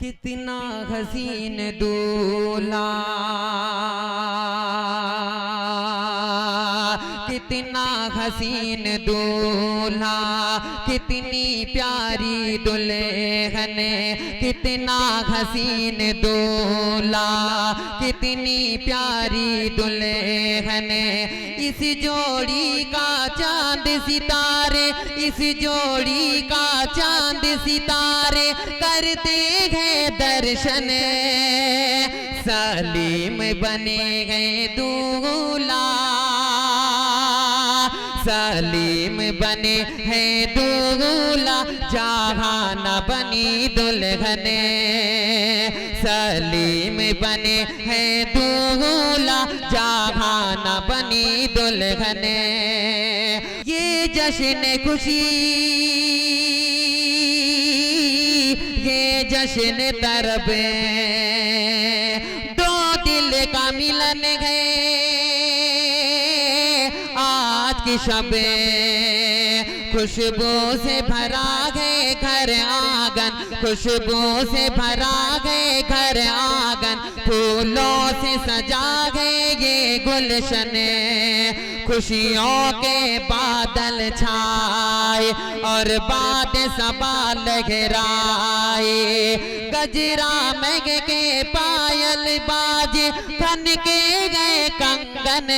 कितना हसीन दूल्हा, कितना हसीन दूल्हा, कितनी प्यारी दुल्हन, कितना हसीन दूल्हा, कितनी प्यारी दुल्हन। इस जोड़ी का चांद सितारे, इस जोड़ी का चांद सितारे करते हैं दर्शन। सलीम बने गए दूल्हा, सलीम बने हैं दूल्हा, जहाना बनी दुल्हन। सलीम बने हैं दूल्हा, जहाना बनी दुल्हन। ये जश्न खुशी, ये जश्न तरब, दो दिल का मिलन है आज की शबे। खुशबू से भरा है घर आंगन, खुशबू से भरा है घर आंगन, फूलों से सजा है ये गुलशन। खुशियों के बादल छाए और बातें सबा लहराए, गजरा महक के पायल बाजे, खन के गए कंगन।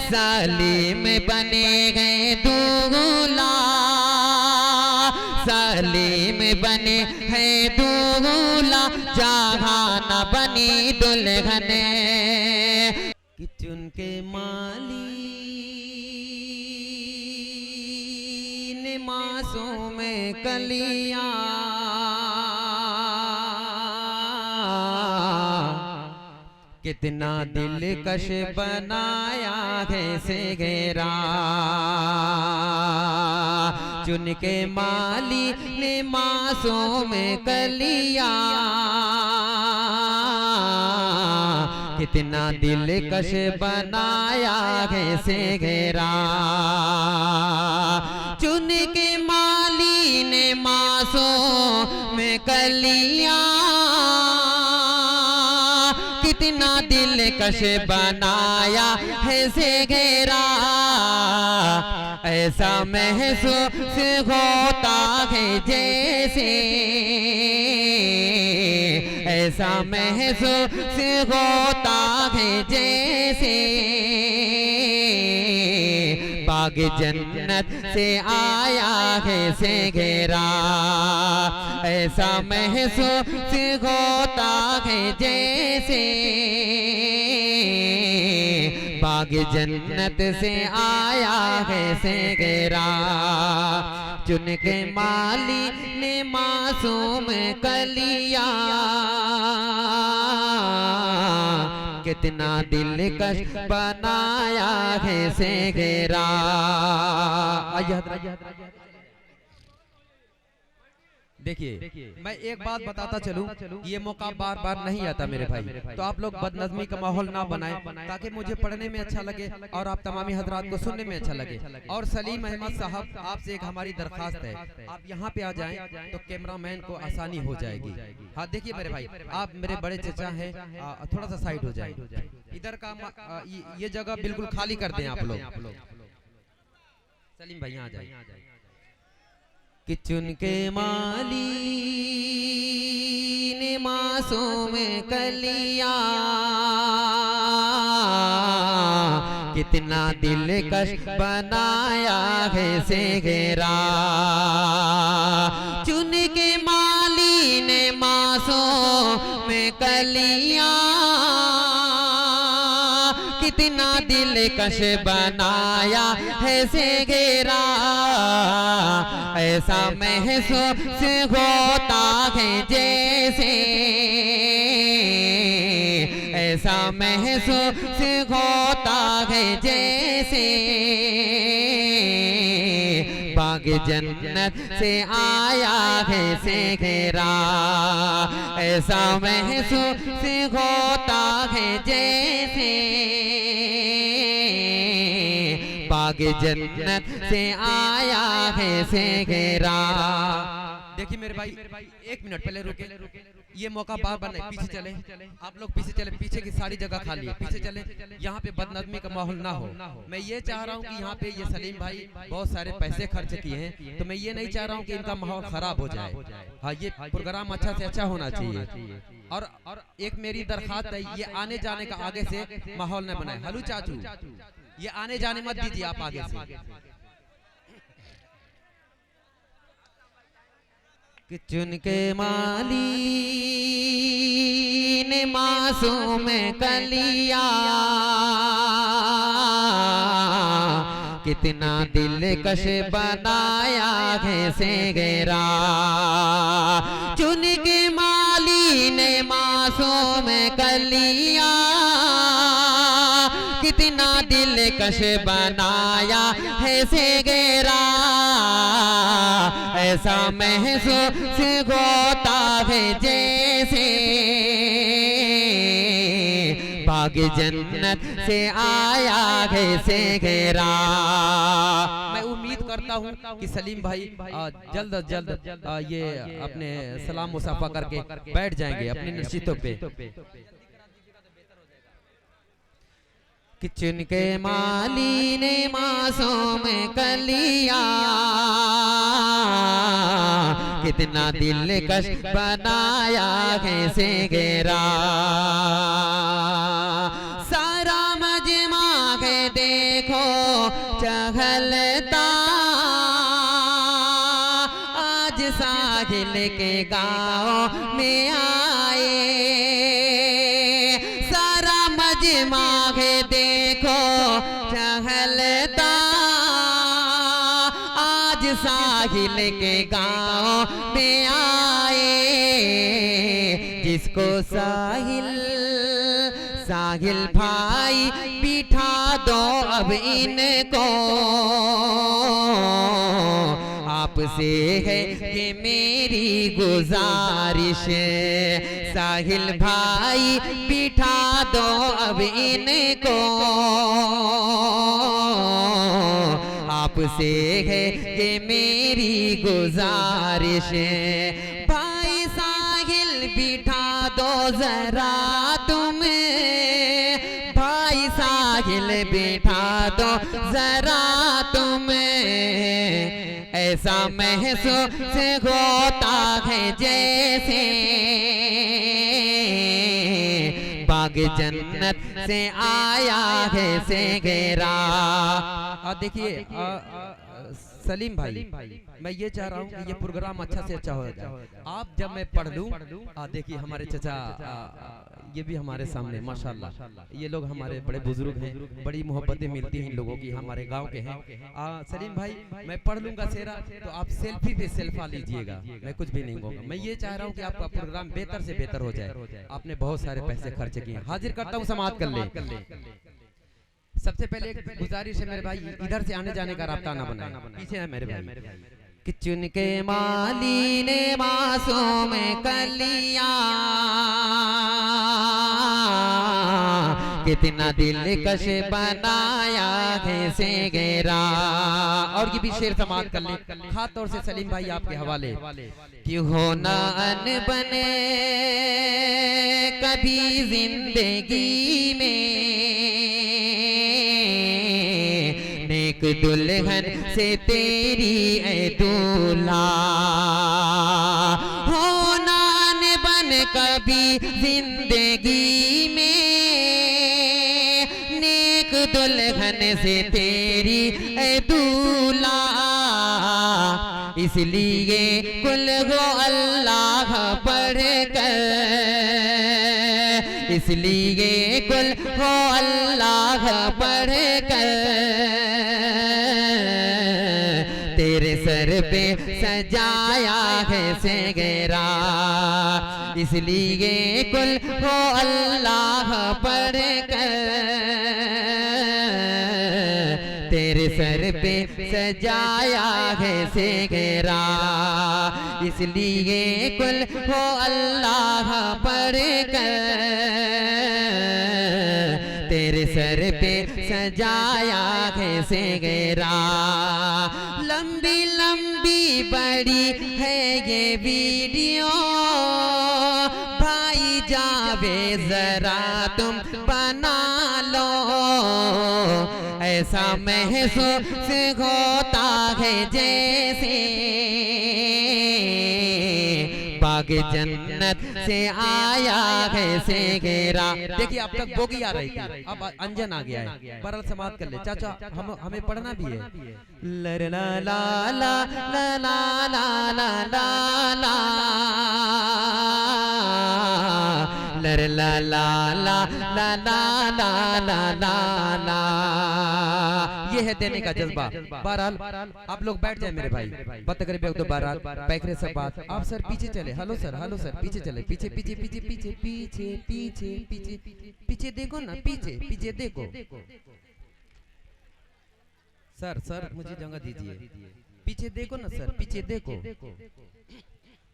सलीम बने गए दूल्हा, सलीम बने हैं दूल्हा, जहाना बनी दुल्हन। कि चुन के माली ने मासूम कलियां, कितना दिलकश बनाया है से घेरा। चुन के माली ने मासूम कलियां, कितना दिलकश बनाया है से घेरा। चुन के माली ने मासूम कलियां, कितना दिलकश बनाया है से घेरा। ऐसा महसूस होता है जैसे, ऐसा महसूस होता है जैसे बाग जन्नत से आया है से घेरा। ऐसा महसूस होता है जैसे बाग जन्नत से आया है से घेरा। चुन के माली ने मासूम कलियां, कितना दिलकश बनाया है से घेरा। देखिए मैं एक बात बताता चलूं, ये मौका बार बार नहीं आता मेरे भाई, तो आप लोग बदनज़मी का माहौल ना बनाएं ताकि मुझे पढ़ने में अच्छा लगे और आप तमामी हजरात को सुनने में अच्छा लगे। और सलीम अहमद साहब, आपसे एक हमारी दरखास्त है, आप यहाँ पे आ जाएं तो कैमरामैन को आसानी हो जाएगी। हाँ देखिए मेरे भाई, आप मेरे बड़े चचा हैं, थोड़ा सा साइड हो जाए, इधर का ये जगह बिल्कुल खाली कर दें आप लोग। सलीम भाई यहाँ आ जाए। कि चुन के माली ने मासूम कलियां, कितना दिलकश बनाया है से घेरा। चुन के माली ने मासूम कलियां, कितना दिलकश बनाया है से घेरा। ऐसा महसूस होता है जैसे, ऐसा महसूस होता है जैसे बाग जन्नत से आया है से घेरा। ऐसा महसूस होता है जैसे बाग जन्नत से आया है से घेरा। देखिए मेरे भाई, एक मिनट पहले रुके, ये मौका बार बार नहीं, पीछे चले आप लोग, पीछे चले, पीछे की सारी जगह खाली है, पीछे चले, यहाँ पे बदनज़मी का माहौल ना हो। मैं ये चाह रहा हूँ कि यहाँ पे ये सलीम भाई बहुत सारे पैसे खर्च किए हैं, तो मैं ये नहीं चाह रहा हूँ कि इनका माहौल खराब हो जाए। हाँ, ये प्रोग्राम अच्छा से अच्छा होना चाहिए। और एक मेरी दरखास्त है, ये आने जाने का आगे से माहौल न बनाए। हलू चाचू, ये आने जाने मत दीजिए आप आगे से। कि चुन के माली ने मासूम कलिया, कितना दिलकश बनाया है से गहरा। चुन के माली ने मासूम कलिया, कितना दिलकश बनाया है से गहरा। ऐसा महसूस होता है जैसे बाग जन्नत से आया है से घेरा। मैं उम्मीद करता हूँ कि सलीम भाई जल्द अज जल्द ये अपने सलाम मुसाफा करके बैठ जाएंगे अपनी नशीतों पे। कि चुन के माली ने मासूम कलिया, कितना दिलकश बनाया है से घेरा। सारा मजमा है देखो चहलता, आज साहिल के गाँव में आए। सारा मजमा है देखो चहलता, आज साहिल के गाँव में आए। जिसको साहिल साहिल भाई बिठा दो अब इनको, आपसे है कि मेरी गुजारिश। साहिल भाई बिठा दो अब इनको, आपसे है कि मेरी गुजारिश। भाई साहिल बिठा दो जरा तुम, भाई साहिल बिठा दो जरा तुम। ऐसा महसूस होता है जैसे बाग जन्नत से आया है से घेरा। देखिए सलीम भाई, मैं ये चाह रहा हूँ कि ये प्रोग्राम अच्छा से अच्छा हो जाए। आप जब मैं पढ़ लूँ, देखिए हमारे चचा ये भी हमारे सामने माशाल्लाह, ये लोग हमारे बड़े बुजुर्ग हैं, बड़ी मोहब्बतें मिलती हैं इन लोगों की, हमारे गांव के हैं। सलीम भाई मैं पढ़ लूँगा सेरा, तो आप सेल्फी पे सेल्फा लीजिएगा, मैं कुछ भी नहीं कहूँगा। मैं ये चाह रहा हूँ कि आपका प्रोग्राम बेहतर से बेहतर हो जाए। आपने बहुत सारे पैसे खर्च किए, हाजिर करता हूँ समाप्त कर ले। सबसे पहले एक गुजारिश है मेरे भाई, इधर से आने जाने का रास्ता ना बनाए, पीछे है मेरे भाई। कि चुन के माली ने मासूम कलिया, कितना दिलकश बनाया है से घेरा। और ये भी शेर समाप्त कर ले, खास तौर से सलीम भाई आपके हवाले। क्यों हो ना अनबने कभी जिंदगी में, नेक दुल्हन से तेरी ऐ दूल्हा। हो ना अनबन कभी जिंदगी में, नेक दुल्हन से तेरी ऐ दूल्हा। इसलिए कुल हो अल्लाह पढ़ कर, इसलिए कुल हो अल्लाह पढ़ कर, तेरे सर पे सजाया है से घेरा। इसलिए कुल हो अल्लाह पढ़ कर, तेरे सर पे सजाया है से घेरा। इसलिए कुल हो अल्लाह पढ़ कर, तेरे सर पे सजाया है सेहरा। लंबी लंबी बड़ी है ये वीडियो, भाई जावे जरा तुम बना लो। ऐसा महसूस होता है जैसे बाग जन्नत से आया है सेहरा। देखिए अब तक बोगी आ रही थी, अब अंजन आ गया है। बरल समाप्त कर ले चाचा, हमें पढ़ना भी है। ला ला ला ला ला ला ला ला ला ला ला ला ला ला ला। ये है देने का जज्बा। बहरहाल आप लोग बैठ जाए मेरे भाई, बात करें तो बहरहाल पैकरे सब बात। आप सर पीछे चले, हेलो सर पीछे चले, पीछे पीछे पीछे पीछे पीछे पीछे पीछे पीछे देखो ना, पीछे पीछे देखो। सर मुझे जगह दीजिए, पीछे देखो ना सर, पीछे देखो।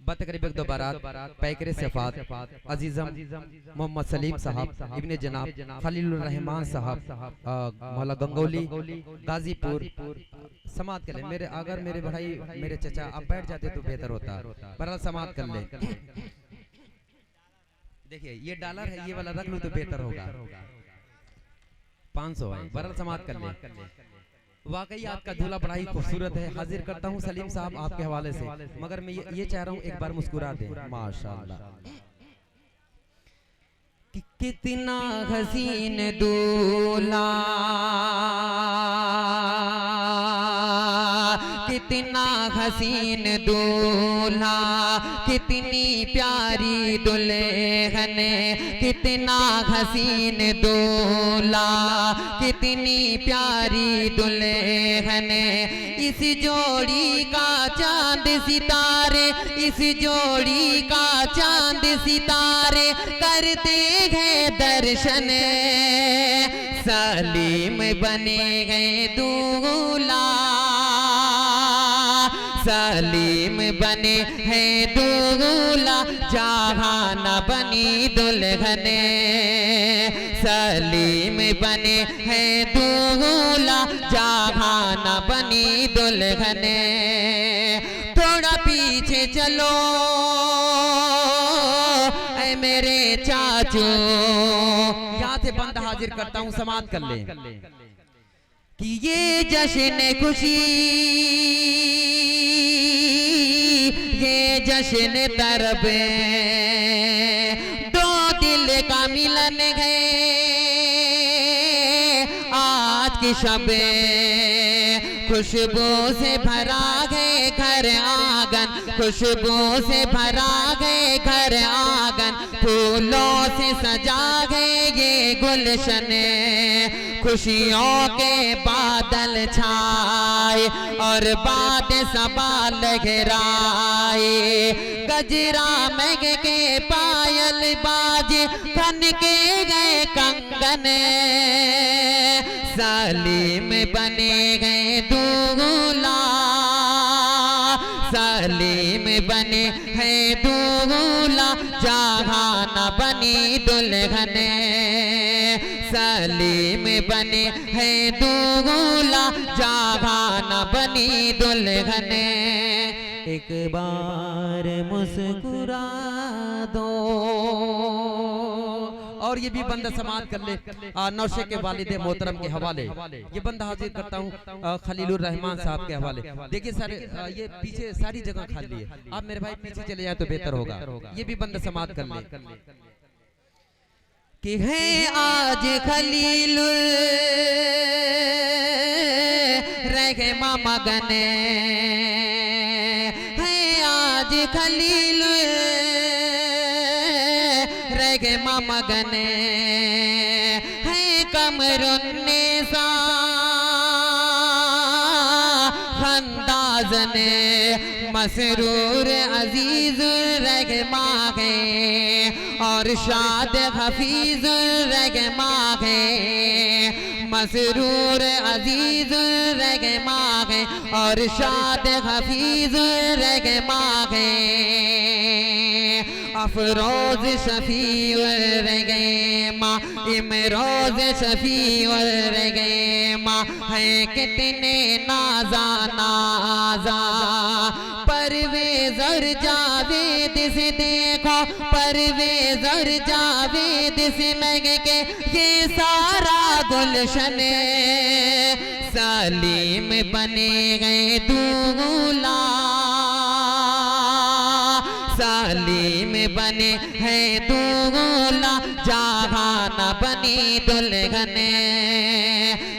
बात करीब एक दो बारात पैकरे सफात अजीजम मोहम्मद सलीम साहब, इब्ने जनाब खलीलुर रहमान साहब, मौला गंगोली गाजीपुर समाप्त कर ले। मेरे अगर मेरे भाई मेरे चचा आप बैठ जाते तो बेहतर होता, पर समाप्त कर ले। देखिए ये डॉलर है, ये वाला रख लूं तो बेहतर होगा। 500 है, बरल समाप्त कर ले। वाकई आपका दूल्हा बड़ा ही खूबसूरत है। हाजिर करता हूँ सलीम साहब आपके हवाले से, मगर मैं ये चाह रहा हूँ एक बार मुस्कुरा दें। माशाअल्लाह कि कितना हसीन दूल्हा, कितना हसीन दूल्हा, कितनी प्यारी दुल्हन, कितना हसीन दूल्हा, कितनी प्यारी दुल्हन। इस जोड़ी का चांद सितारे, इस जोड़ी का चांद सितारे करते हैं दर्शन। सलीम बने गए दूल्हा, सलीम बने हैं दूल्हा, जहान बनी दुल्हन। सलीम बने हैं दूल्हा, जहान बनी दुल्हन। थोड़ा पीछे चलो ऐ मेरे चाचू, यहाँ से बंद हाजिर करता हूँ, समाप्त कर ले कि ये जश्न खुशी, ये जश्न तरब, दो दिल का मिलन है आज की शब। खुशबू से भरा गए घर आंगन, खुशबू से भरा गए घर आंगन, फूलों से सजा गए ये गुलशन। खुशियों के बादल छाए और बातें सवाल गहराए, गजरा महक के पायल बाजे, खन के गए कंगन। सलीम बने गए दूल्हा, सलीम बने हैं दूल्हा, जहान बनी दुल्हन। सलीम बने हैं दूल्हा, जहान बनी दुल्हन। एक बार मुस्कुरा दो। और ये भी बंदा समाप्त कर ले नौशे के वालिद मोहतरम के हवाले। ये बंदा हाजिर करता हूँ खलीलुर रहमान साहब के हवाले। देखिए सर ये पीछे सारी जगह खाली है, आप मेरे भाई पीछे चले जाए तो बेहतर होगा। ये भी बंदा समाप्त कर ले कि है आज खलीलुर रहमान मगने, है आज खलीलुर रहमान मगने, है कमरुन्निसा खंदाजने, मसरूर अजीजुर रहमान है और शाद हफीजुर रहमान है। मसरूर अजीजुर रहमान है और शाद हफीजुर रहमान है। अफरोज शफी रह गए माँ, इमरोज शफी रह गए माँ, है कितने नाजा नाजा। परवेज़ और जावेद से देखो, परवेज़ और जावेद से महक के ये सारा गुलशन, सलीम बने गए दूल्हा, सलीम बने हैं दूल्हा, जहाना बनी दुल्हन,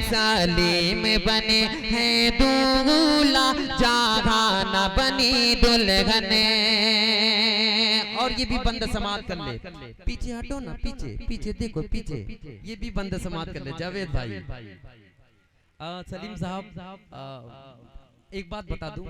सलीम बने हैं दूल्हा, जहाना बनी दुल्हन। और ये भी बंद समाप्त कर ले, पीछे हटो ना, पीछे पीछे देखो, पीछे ये भी बंद समाप्त कर ले जावेद भाई। सलीम साहब एक बात बता दूं,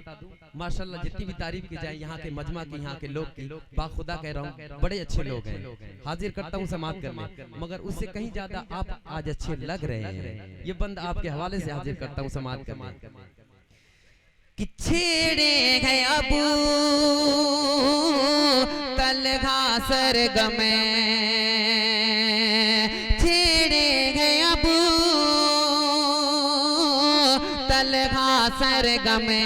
माशाल्लाह जितनी भी तारीफ की जाए यहाँ के मजमा की, यहाँ के लोग की, बाखुदा कह रहा हूँ बड़े अच्छे लोग हैं। हाजिर करता हूँ समाप्त करने, मगर उससे कहीं ज्यादा आप आज अच्छे लग रहे हैं। ये बंद आपके हवाले से हाजिर करता हूँ समाप्त करने। कि छेड़े गए अबू तलहा सरगमे, छेड़े गए अबू तलहा सरगमे,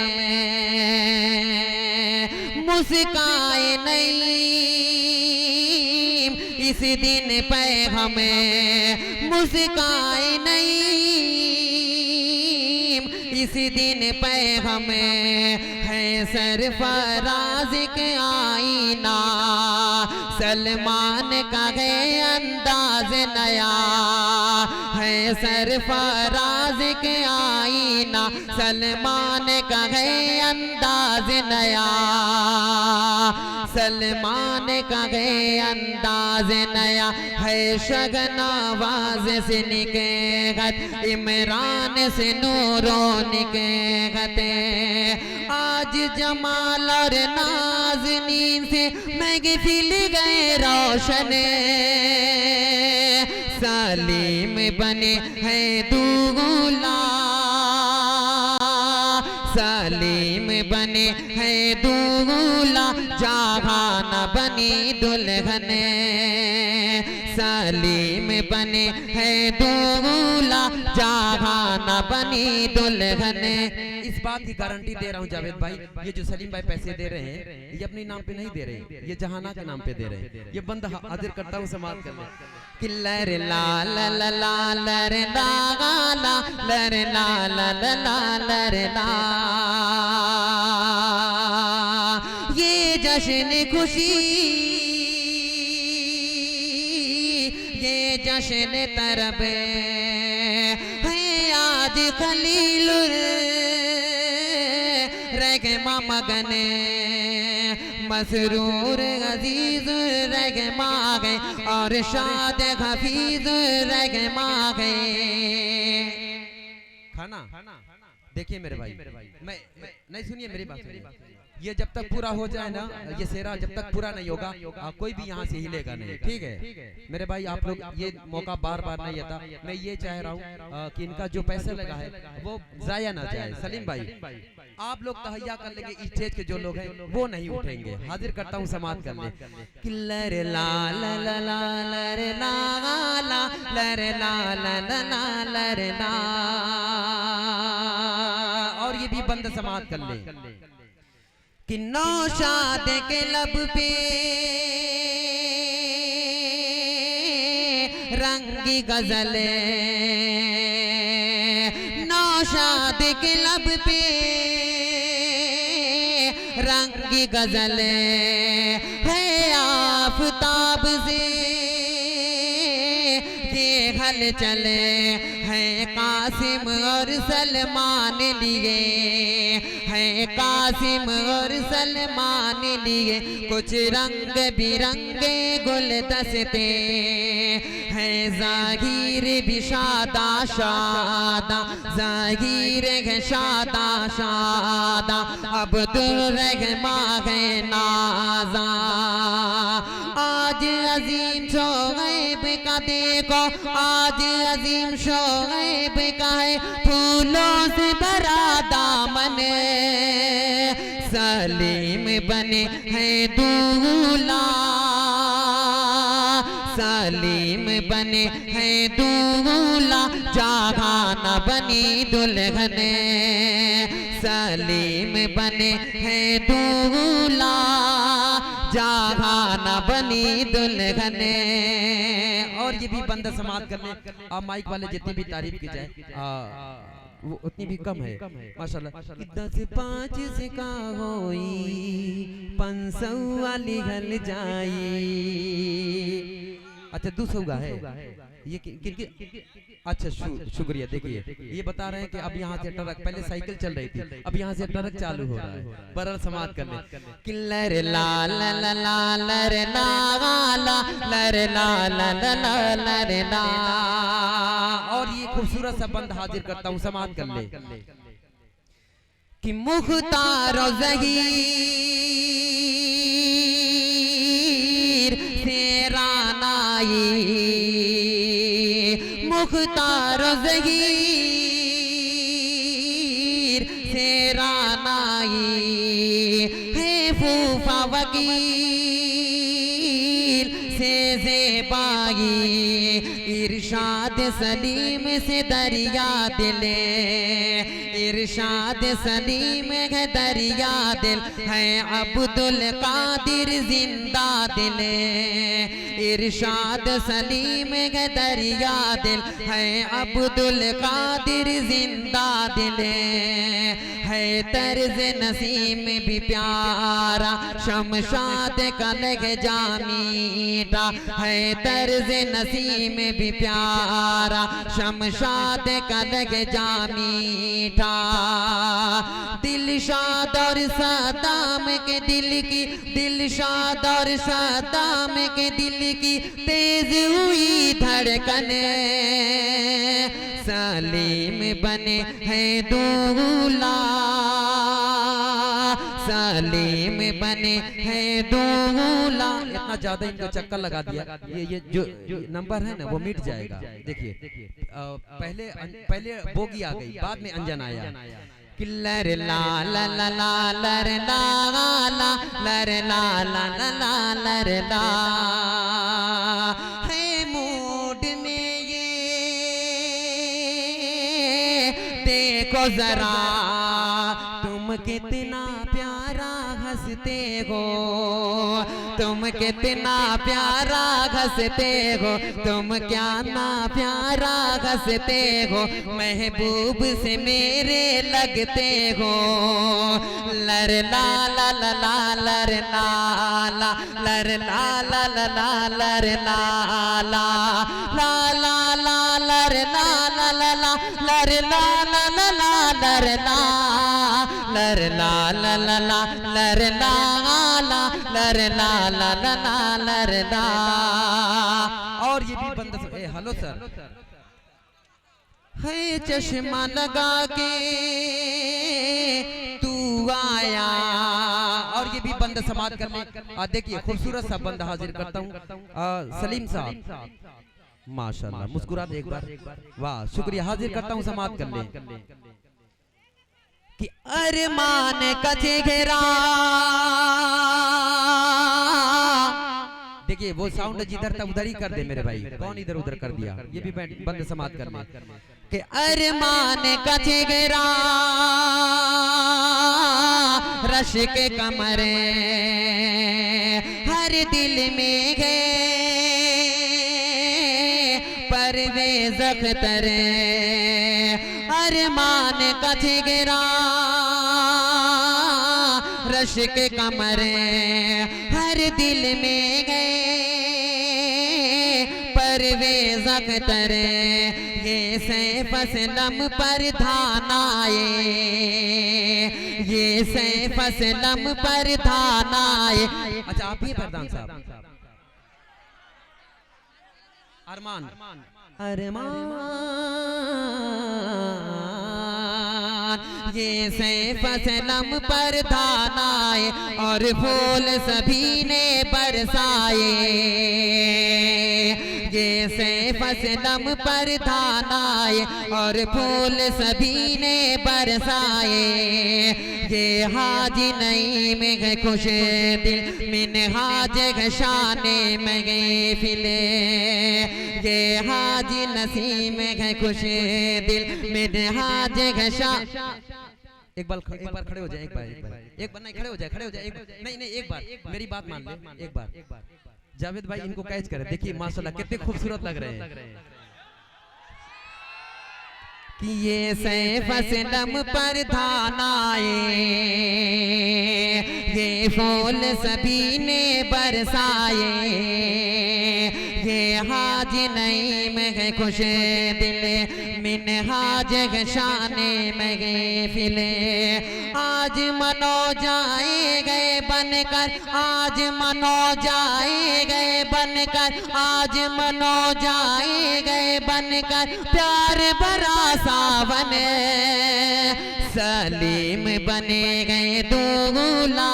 मुस्काए नहीं इस दिन पे हमें, मुस्काए नहीं इस दिन पे हमें, है सरफराज के आईना, सलमान का है अंदाज नया, है सरफराज के आईना, सलमान का है अंदाज नया, सलमान का है अंदाज नया, है शगनावाज से निकेगत, इमरान से नूरों निकेगते, आज जमाल और नाज़नीन से महफिल गए रोशन, सलीम बने हैं दूल्हा, सलीम बने हैं दूल्हा, जहाना बनी दुल्हन, सलीम बने हैं दूल्हा, जहाना बनी दुल्हन। इस बात की गारंटी दे रहा हूँ जावेद भाई, ये जो सलीम भाई पैसे दे रहे हैं ये अपने नाम पे नहीं दे रहे, ये जहाना के नाम पे दे रहे हैं। ये बंद हाजिर करता हूँ समाप्त करने। कि लर ला ला ला ला लर ला ला लर ला ला ला ला लर ला, ये जश्न खुशी, ये जश्न तरब है आज खलीलुर रहमा मगने, मसरूर अजीज रहमा गए और शाद हफीज रहमा गए। खाना देखिए मेरे भाई, मैं नहीं, सुनिए मेरी बात सुनिए, ये जब तक पूरा हो जाए ना, ये सेहरा जब तक पूरा नहीं होगा कोई भी यहाँ से हिलेगा नहीं, ठीक है मेरे भाई। आप लोग ये मौका बार बार नहीं आता, मैं ये चाह रहा हूँ कि इनका जो पैसा लगा है वो जाया ना जाए। सलीम भाई आप लोग तहैया कर लेंगे, स्टेज के जो लोग हैं वो नहीं उठेंगे। हाजिर करता हूँ समाप्त करने। लर ला ला ला ला लर ला ला लर ला ला ला लर ला, और ये भी बंद समाप्त कर ले। कि नौशाद के लब पे रंगी गजले, नौशाद के लब पे रंगी गजले, है आफताब से ये हल चले, है कासिम और सलमान लिए, है कासिम और सलमान लिए, कुछ रंग बिरंगे गुलदस्ते, है जाहिर भी शादा शादा, जाहिर है शादा शादा, अब्दुर्रहमा है नाजा। आज अजीम शोएब का देखो, आज अजीम शोएब का है फूलों से भरा दामन, सलीम बने हैं दूल्हा, सलीम बने हैं दूल्हा जहाना बनी दुल्हन सलीम बने हैं दूल्हा जहाना बनी दुल्हन। और ये भी बंदा समाज करने आप माइक वाले जितनी भी तारीफ की जाए वो उतनी भी कम है माशाल्लाह। 10 5 से का होई 500 वाली घल जाई। अच्छा 200 का है ये अच्छा शुक्रिया। देखिए ये बता रहे हैं कि अब यहाँ से ट्रक, पहले साइकिल चल रही थी, अब यहाँ से ट्रक चालू हो रहा है बरर समाज करने। किल्लर ला ला ला ला लर ला ला लर ला ला ला लर ला। और ये खूबसूरत सा बंद हाजिर करता हूँ समाज कर ले कि मुख्तार ज़हीर से रानाई मुख्तार ज़हीर से रानाई है फूफा वकील से ज़ेबाई इरशाद सलीम से दरिया दिले इरशाद सलीम है दरिया दिल है अब्दुल कादिर जिंदा दिले इरशाद सलीम है दरिया दिल है अब्दुल कादिर जिंदा दिले है तर्ज नसीम भी प्यारा शमशाद का लग जामीटा है तर्ज नसीम भी प्यारा शमशाद का लग जामीठा दिलशाद और सदाम के दिल की दिलशाद और सदाम के दिल की तेज हुई धड़कन सलीम बने हैं दूल्हा सलीम बने हैं दूल्हा। इतना ज्यादा इनको चक्कर लगा दिया ये जो नंबर है ना वो मिट जाएगा। देखिए पहले बोगी आ गई बाद में अंजन आया। किल्लर ला ला ला ला लर ला ला लर ला ला ला ला लर ला है मूड में ये देखो जरा तुम कितना प्यारा हंसते हो तुम कितना प्यारा हंसते हो तुम क्या ना प्यारा हंसते हो महबूब से मेरे लगते हो लर ला ला ला ला लर ला ला लर ला ला ला ला लर ला ला ला ला ला लर ला ला ला ला लर ला ला ला ला लर ला लर ला ला ला ला लर ला ला लर ला ला ला ला लर ला। और ये भी बंद हेलो सर है चश्मा लगा के तू आया। और ये भी बंद समाज करने देखिए खूबसूरत सा बंद हाजिर करता हूँ सलीम साहब माशाल्लाह मुस्कुरा दे एक बार वाह शुक्रिया। हाजिर करता हूँ समाज कर ले कि अरमान का चेहरा देखिए वो साउंड जिधर था उधर ही कर दे मेरे भाई कौन इधर उधर कर दिया। ये भी बंद समाज कर ले कि अरमान का चेहरा रश के कमरे हर दिल में गए परवेज़ अख्तर अरमान का चेहरा रश के कमरे हर दिल में गए परवेज़ अख्तर ये सैफ असलम पर धान आए ये सैफ असलम पर धान आए। अच्छा आप ही प्रधान साहब अरमान अरमान ये सैफ असलम पर धान आए और फूल सभी ने बरसाए ये सैफ असलम पर धान आए और फूल सभी ने बरसाए। ये हाजी नईम है खुश दिल मिनहाज है शाने में फिले। ये हाजी नसीम है खुश दिल मिनहाज है शान। एक बार खड़े हो जाए, एक बार नहीं, खड़े हो जाए, नहीं एक बार मेरी बात मान ले, एक बार जावेद भाई इनको कैच करें। देखिए माशाल्लाह कितने खूबसूरत लग रहे हैं। कि ये सैफ असलम पर धान आए, ये फूल सभी ने बरसाए। ये हाजी नईम है खुश दिल मिनहाज है शाने में फिले। आज मनो जाए गए बनकर, आज मनो जाए गए बनकर, आज मनो जाए गए बनकर प्यार भरा सावन। सलीम बने गए दूल्हा,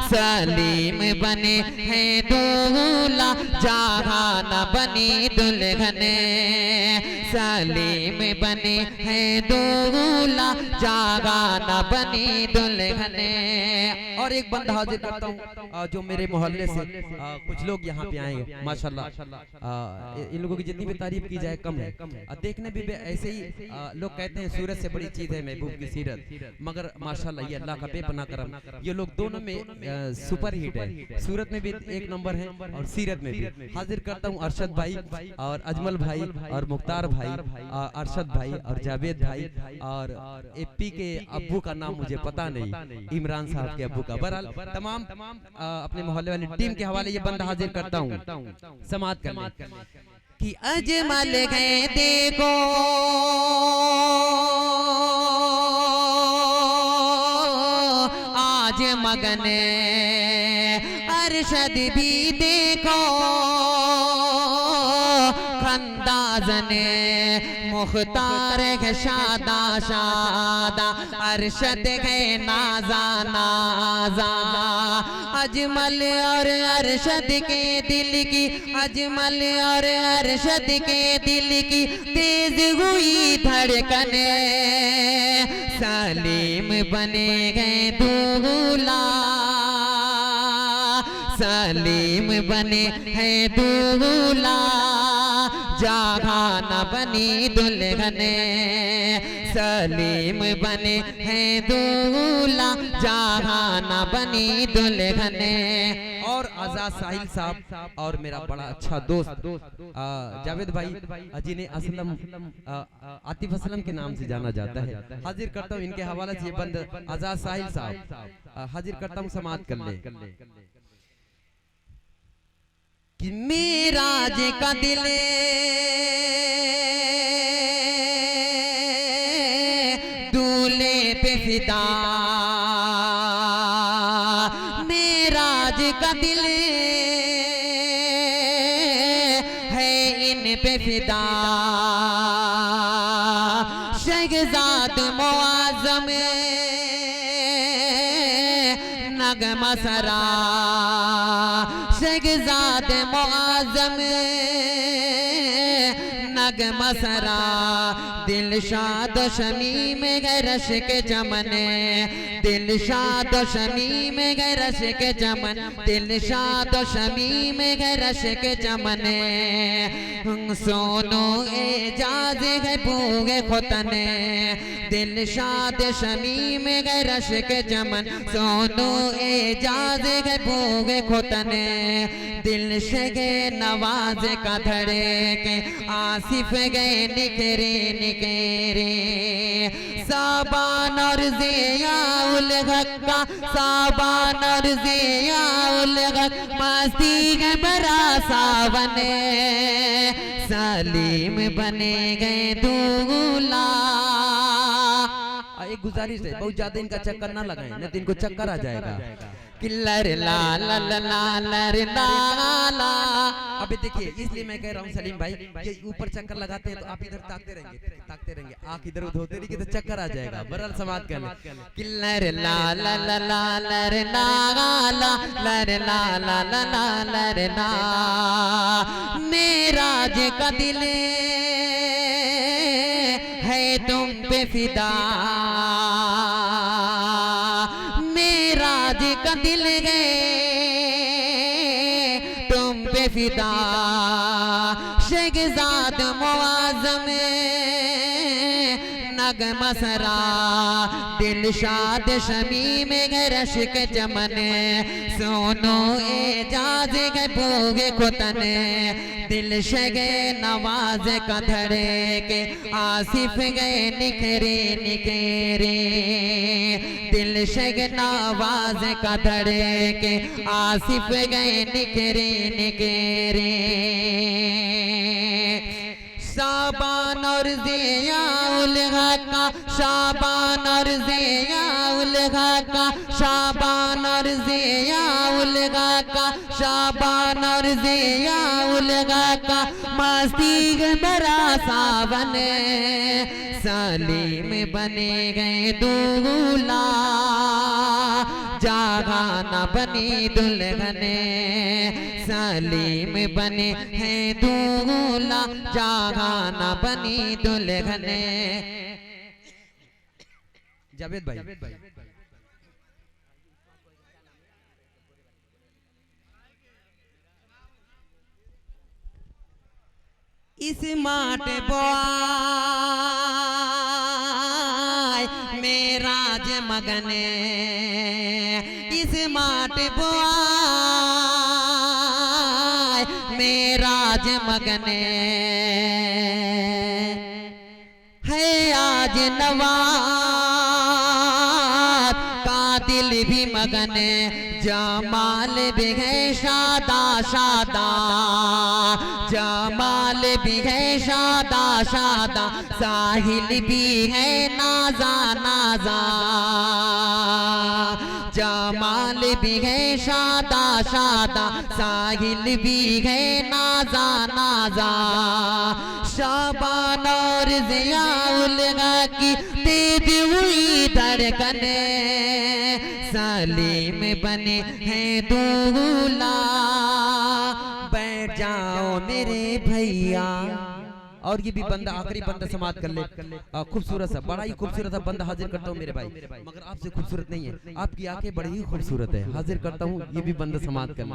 सलीम बने हैं दूल्हा, जहान बनी दुल्हन। सलीम बने हैं दूल्हा, जहान बनी दुल्हन। और एक बंदा हाजिर करता हूँ जो मेरे मोहल्ले से कुछ लोग यहाँ पे आएंगे माशाल्लाह। इन लोगों की जितनी भी तारीफ की जाए कम है। देखने भी ऐसे ही लोग कहते हैं सूरत से बड़ी चीज है महबूब की सीरत, मगर माशाल्लाह ये अल्लाह का बेपनाह करम। ये लोग दोनों में सुपर हिट है, सूरत में भी एक नंबर है और सीरत में भी। हाजिर करता हूँ अरशद भाई और अजमल भाई और मुख्तार भाई, अरशद भाई और जावेद भाई, और एपी के अब्बू का नाम मुझे पता नहीं, इमरान साहब के अब्बू का। बहरहाल तमाम अपने मोहल्ले वाली टीम के हवाले ये बंदा हाजिर करता हूँ, समाअत कर ले। कि अजमल गए देखो आज मगन, अरशद भी देखो खंदाजन। मुख्तार है शादा शादा, अरशद है नाजा नाजा। अजमल और अरशद के दिल की, अजमल और अरशद के दिल की तेज हुई धड़कन। सलीम बने गए दूल्हा, सलीम बने हैं दूल्हा, जहान बनी दुल्हन। सलीम बने हैं दूल्हा, जहान बनी दुल्हन। और आजाद साहिल साहब और मेरा बड़ा अच्छा दोस्त जावेद भाई, जिन्हें असलम आतिफ असलम के नाम से जाना जाता है, हाजिर करता हूँ इनके हवाले से ये बंद आजाद साहिल साहब हाजिर करता हूँ, समाअत कर ले। कि मेराज का दिल दूल्हे पे फिदा, मेराज का दिल है इन पे फिदा। शहजाद मुआज़म नगमा सरा, शहजाद मुआज़म नगमा सरा। दिलशाद शमीम गरश के चमन, दिलशाद शमीम गरश के चमन, दिलशाद शमीम गरश के चमन। सोनो एजाज है पूगे खुतन, दिलशाद शमीम गरश के चमन। सोनो एजाज है पूगे खुतन, दिल शगे नवाज का धड़े के आसिफ गए निकरे निकरे। साबान और ज़ियाउल हक का, साबान और ज़ियाउल हक मस्ती है बरा सावन। सलीम बने गए दूल्हा। एक गुजारिश है, बहुत ज्यादा इनका चक्कर ना लगाएं, नहीं तो इनको चक्कर आ जाएगा। किल्लर ला ला ला ला लर ला ला। अबे देखिए, इसलिए मैं कह रहा हूँ सलीम भाई कि ऊपर चक्कर लगाते हैं तो आप इधर ताकते रहेंगे, आंख इधर उधर होते रहिए तो चक्कर आ जाएगा। बरल समाज कर ले। किल्लर ला ला ला ला लर ला ला लर ला ला ला ला लर ला। मेराज का दिल है तुम पे फिदा, मेराज का दिल है तुम पे फिदा। शेखजाद मुआज़म नगमा सरा दिलशाद शमी में रश्क चमन। सोनो एजाज के भोगे खुतन दिल शगे नवाज का धड़े के आसिफ गए निखरे निखेरे। दिल शगे नवाज का धड़े के आसिफ गए निखरे निखेरे। शाबान और ज़ियाउल हक का, शाबान और ज़ियाउल हक का, शाबान और ज़ियाउल हक का, शाबान और ज़ियाउल हक का मस्ती भरा सावन। सलीम बने गए दूल्हा, जागा न बनी दुल्हने। सलीम बने हैं दूल्हा, जागा न बनी दुल्हने। जावेद भाई, इस माट बॉय मेराज मगने, इस माट बॉय मेराज मगने। है आज नवाज का दिल भी मगने। जमाल भी है शादा शादा, जमाल भी है शादा शादा। साहिल भी है नाजा नाजा, जमाल भी है शादा शादा। साहिल भी है नाजा नाजा। शाबान और ज़ियाउल हक की तेज हुई धड़कने। सलीम बने हैं दूल्हा, बैठ जाओ मेरे भैया। और ये भी बंदा आखिरी बंदा समाप्त कर ले। खूबसूरत सा, बड़ा ही खूबसूरत सा बंदा हाजिर करता हूँ मेरे भाई, मगर आपसे खूबसूरत नहीं है, आपकी आंखें बड़ी ही खूबसूरत है। हाजिर करता हूँ, ये भी बंदा समाप्त कर ले।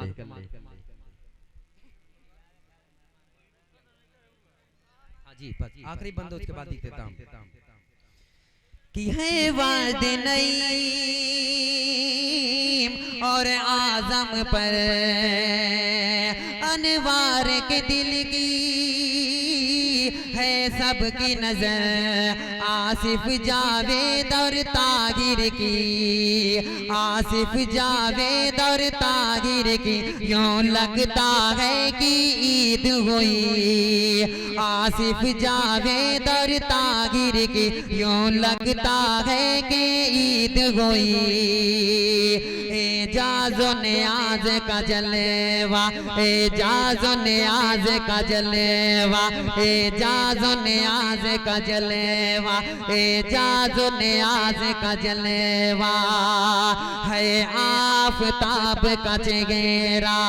हाँ जी, आखिरी बंदा, उसके बाद देता हूँ कि है वाद नईम और आजम पर अनवार के दिल की है सबकी नजर। आसिफ जावेद और ताहिर की, आसिफ जावेद और ताहिर की यूं लगता है कि ईद हुई। आसिफ जावेद और ताहिर की यूं लगता है कि ईद हुई। एजाज़ो नियाज़ का जलवा, एजाज़ो नियाज़ का जलवा, एजाज़ो नियाज़ का जलवा, एजाज़ो नियाज़ का जलवा। है आफ़ताब का चेहरा,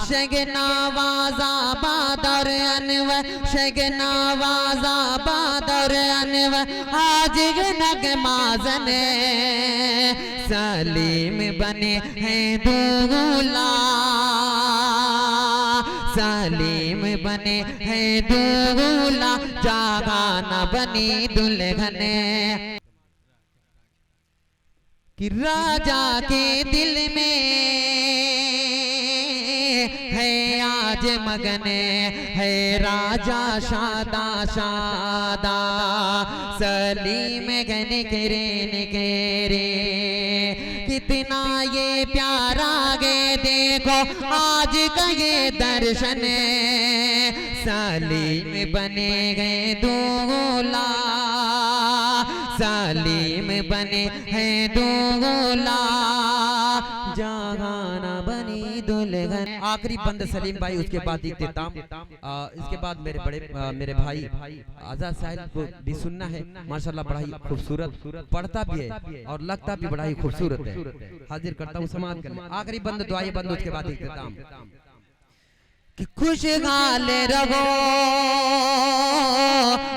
शगनावाज़ा बादर अनवर, शगनावाज़ा बादर अनवर। आज नगमाज़न सलीम बने हैं दूल्हा, सलीम बने हैं दूल्हा। जागा न बनी दुल्हने। कि राजा के दिल में है आज मगने, है राजा शादा शादा। सलीम गने करे निकेरे, कितना ये प्यारा गे देखो आज का ये दर्शन। सलीम बने गए दूल्हा, सलीम बने हैं दूल्हा। जहाना बनी दुल्हन। आखिरी बंद सलीम भाई, उसके बाद इख्तिताम। इसके बाद मेरे बड़े मेरे भाई आजाद साहिब को भी सुनना है। माशाल्लाह बड़ा ही खूबसूरत पढ़ता भी है और लगता भी बड़ा ही खूबसूरत है। हाजिर करता हूँ समाज करने। आखिरी बंद दुआए बंद, उसके बाद इख्तिताम। कि खुशहाल रहो,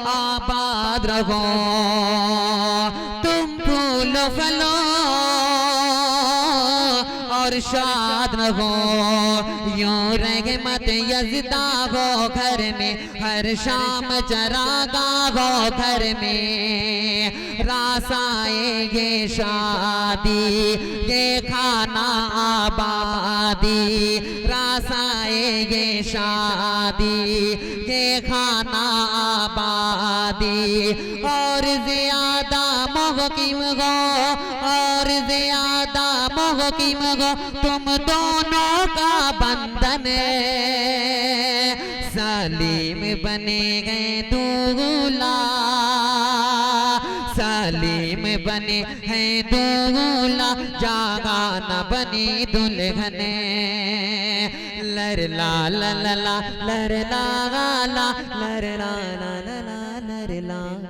आबाद रहो, तुम फूलो फलो और शाद रहो। यूं रहमत यज़दा हो घर में, हर शाम चरागा हो घर में। रास आएंगे शादी, ये खाना आबादी। रास आएंगे शादी, ये खाना आबादी। और ज्यादा मुहकिम हो, और ज्यादा मुहकिम हो तुम दोनों का बंधन। सलीम बने गए दूल्हा, सलीम बने हैं दूल्हा, जागाना बनी दुल्हन। लर ला ला ला ला, लर ला ला, लर ला ला ला, लर ला।